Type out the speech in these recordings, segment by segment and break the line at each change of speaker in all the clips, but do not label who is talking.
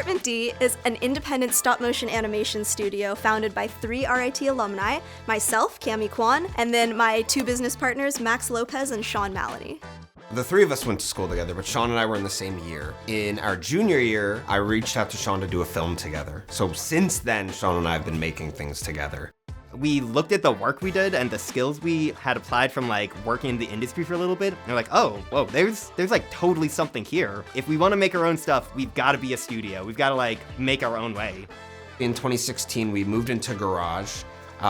Department D is an independent stop-motion animation studio founded by 3 RIT alumni, myself, Cami Kwan, and then my 2 business partners, Max Lopez and Sean Malony.
The 3 of us went to school together, but Sean and I were in the same year. In our junior year, I reached out to Sean to do a film together. So since then, Sean and I have been making things together.
We looked at the work we did and the skills we had applied from like working in the industry for a little bit, and we're like, oh, whoa, there's like totally something here. If we want to make our own stuff, we've got to be a studio. We've got to like make our own way.
In 2016, we moved into Garage.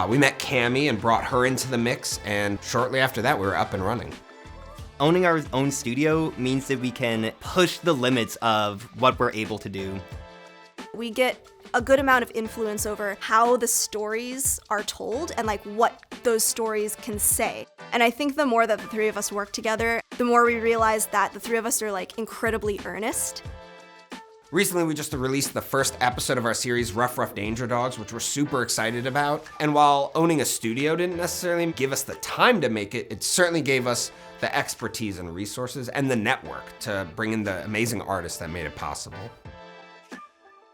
We met Cami and brought her into the mix, and shortly after that, we were up and running.
Owning our own studio means that we can push the limits of what we're able to do.
We get a good amount of influence over how the stories are told and like what those stories can say. And I think the more that the 3 of us work together, the more we realize that the 3 of us are like incredibly earnest.
Recently, we just released the first episode of our series, Rough Danger Dogs, which we're super excited about. And while owning a studio didn't necessarily give us the time to make it, it certainly gave us the expertise and resources and the network to bring in the amazing artists that made it possible.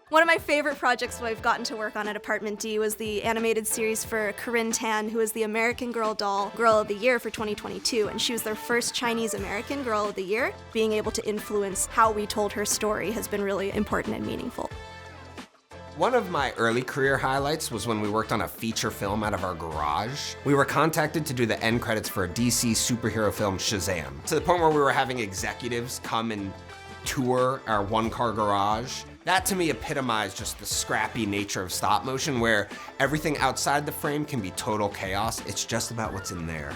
One of my favorite projects I've gotten to work on at Department D was the animated series for Corinne Tan, who is the American Girl Doll Girl of the Year for 2022, and she was their first Chinese American Girl of the Year. Being able to influence how we told her story has been really important and meaningful.
One of my early career highlights was when we worked on a feature film out of our garage. We were contacted to do the end credits for a DC superhero film, Shazam, to the point where we were having executives come and tour our one-car garage. That to me epitomized just the scrappy nature of stop motion, where everything outside the frame can be total chaos. It's just about what's in there.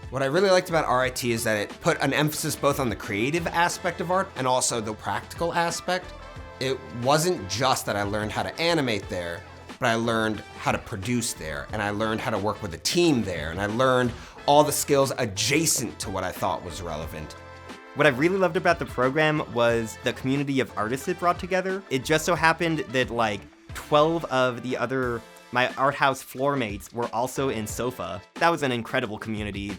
What I really liked about RIT is that it put an emphasis both on the creative aspect of art and also the practical aspect. It wasn't just that I learned how to animate there, but I learned how to produce there, and I learned how to work with a team there, and I learned all the skills adjacent to what I thought was relevant.
What I really loved about the program was the community of artists it brought together. It just so happened that like 12 of my art house floor mates were also in SOFA. That was an incredible community.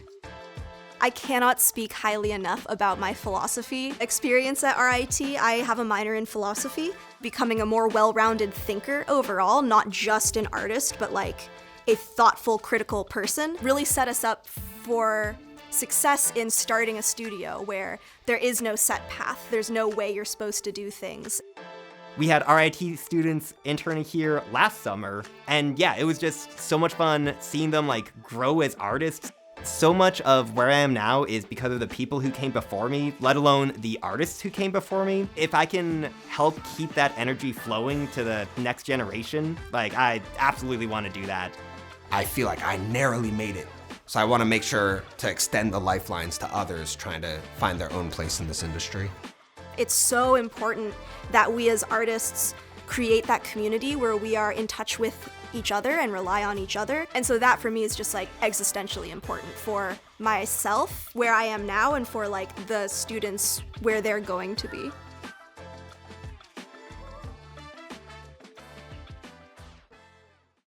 I cannot speak highly enough about my philosophy experience at RIT. I have a minor in philosophy, becoming a more well-rounded thinker overall, not just an artist, but like a thoughtful, critical person, really set us up for success in starting a studio where there is no set path. There's no way you're supposed to do things.
We had RIT students interning here last summer, and yeah, it was just so much fun seeing them like grow as artists. So much of where I am now is because of the people who came before me, let alone the artists who came before me. If I can help keep that energy flowing to the next generation, like I absolutely want to do that.
I feel like I narrowly made it. So I want to make sure to extend the lifelines to others trying to find their own place in this industry.
It's so important that we as artists create that community where we are in touch with each other and rely on each other. And so that for me is just like existentially important for myself, where I am now, and for like the students where they're going to be.